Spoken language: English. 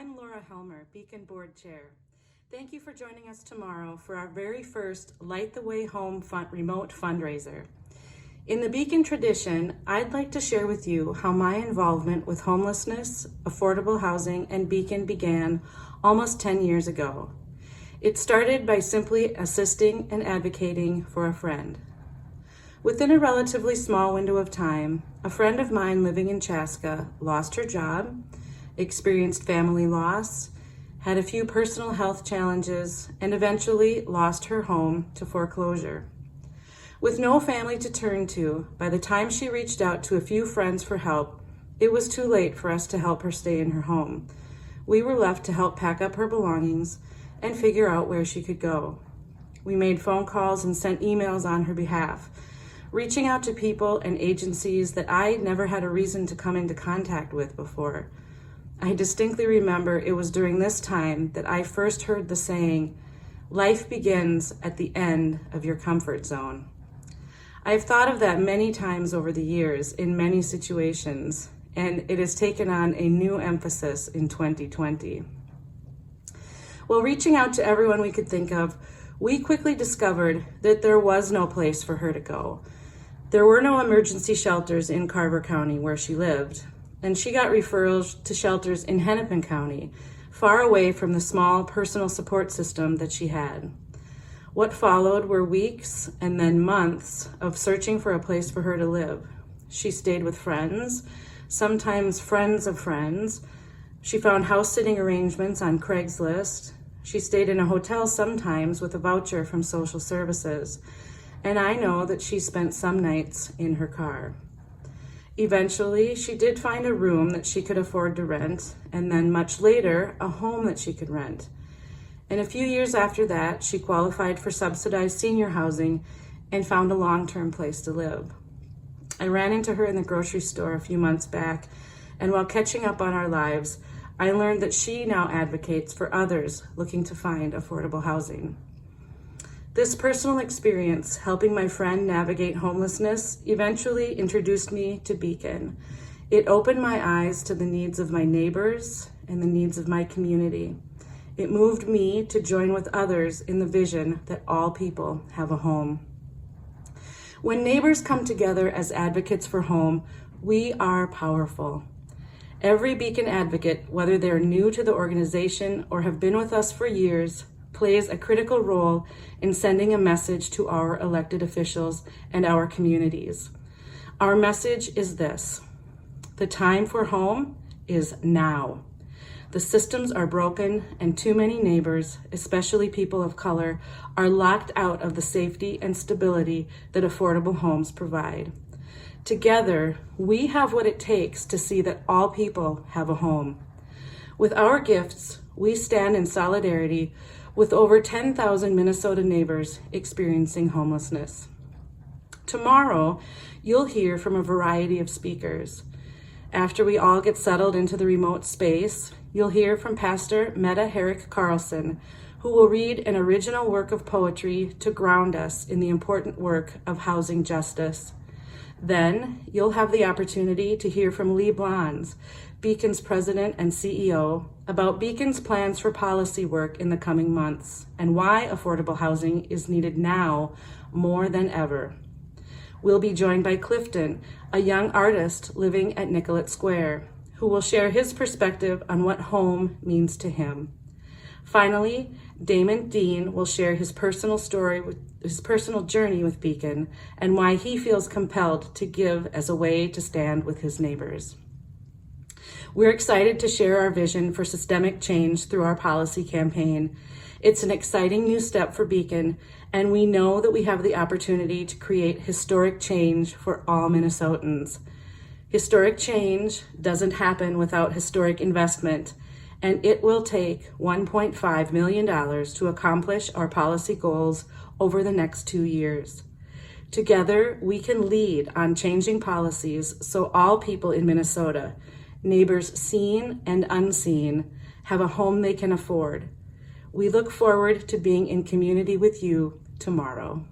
I'm Laura Helmer, Beacon Board Chair. Thank you for joining us tomorrow for our very first Light the Way Home remote fundraiser. In the Beacon tradition, I'd like to share with you how my involvement with homelessness, affordable housing, and Beacon began almost 10 years ago. It started by simply assisting and advocating for a friend. Within a relatively small window of time, a friend of mine living in Chaska lost her job, experienced family loss, had a few personal health challenges, and eventually lost her home to foreclosure. With no family to turn to, by the time she reached out to a few friends for help, it was too late for us to help her stay in her home. We were left to help pack up her belongings and figure out where she could go. We made phone calls and sent emails on her behalf, reaching out to people and agencies that I never had a reason to come into contact with before. I distinctly remember it was during this time that I first heard the saying, "Life begins at the end of your comfort zone." I've thought of that many times over the years in many situations, and it has taken on a new emphasis in 2020. While reaching out to everyone we could think of, we quickly discovered that there was no place for her to go. There were no emergency shelters in Carver County where she lived, and she got referrals to shelters in Hennepin County, far away from the small personal support system that she had. What followed were weeks and then months of searching for a place for her to live. She stayed with friends, sometimes friends of friends. She found house-sitting arrangements on Craigslist. She stayed in a hotel sometimes with a voucher from social services. And I know that she spent some nights in her car. Eventually, she did find a room that she could afford to rent, and then much later, a home that she could rent. And a few years after that, she qualified for subsidized senior housing and found a long-term place to live. I ran into her in the grocery store a few months back, and while catching up on our lives, I learned that she now advocates for others looking to find affordable housing. This personal experience, helping my friend navigate homelessness, eventually introduced me to Beacon. It opened my eyes to the needs of my neighbors and the needs of my community. It moved me to join with others in the vision that all people have a home. When neighbors come together as advocates for home, we are powerful. Every Beacon advocate, whether they're new to the organization or have been with us for years, plays a critical role in sending a message to our elected officials and our communities. Our message is this: the time for home is now. The systems are broken, and too many neighbors, especially people of color, are locked out of the safety and stability that affordable homes provide. Together, we have what it takes to see that all people have a home. With our gifts, we stand in solidarity with over 10,000 Minnesota neighbors experiencing homelessness. Tomorrow, you'll hear from a variety of speakers. After we all get settled into the remote space, you'll hear from Pastor Metta Herrick Carlson, who will read an original work of poetry to ground us in the important work of housing justice. Then, you'll have the opportunity to hear from Lee Blondes, Beacon's president and CEO, about Beacon's plans for policy work in the coming months and why affordable housing is needed now more than ever. We'll be joined by Clifton, a young artist living at Nicollet Square, who will share his perspective on what home means to him. Finally, Damon Dean will share his personal journey with Beacon and why he feels compelled to give as a way to stand with his neighbors. We're excited to share our vision for systemic change through our policy campaign. It's an exciting new step for Beacon, and we know that we have the opportunity to create historic change for all Minnesotans. Historic change doesn't happen without historic investment, and it will take $1.5 million to accomplish our policy goals over the next 2 years. Together, we can lead on changing policies so all people in Minnesota, neighbors seen and unseen, have a home they can afford. We look forward to being in community with you tomorrow.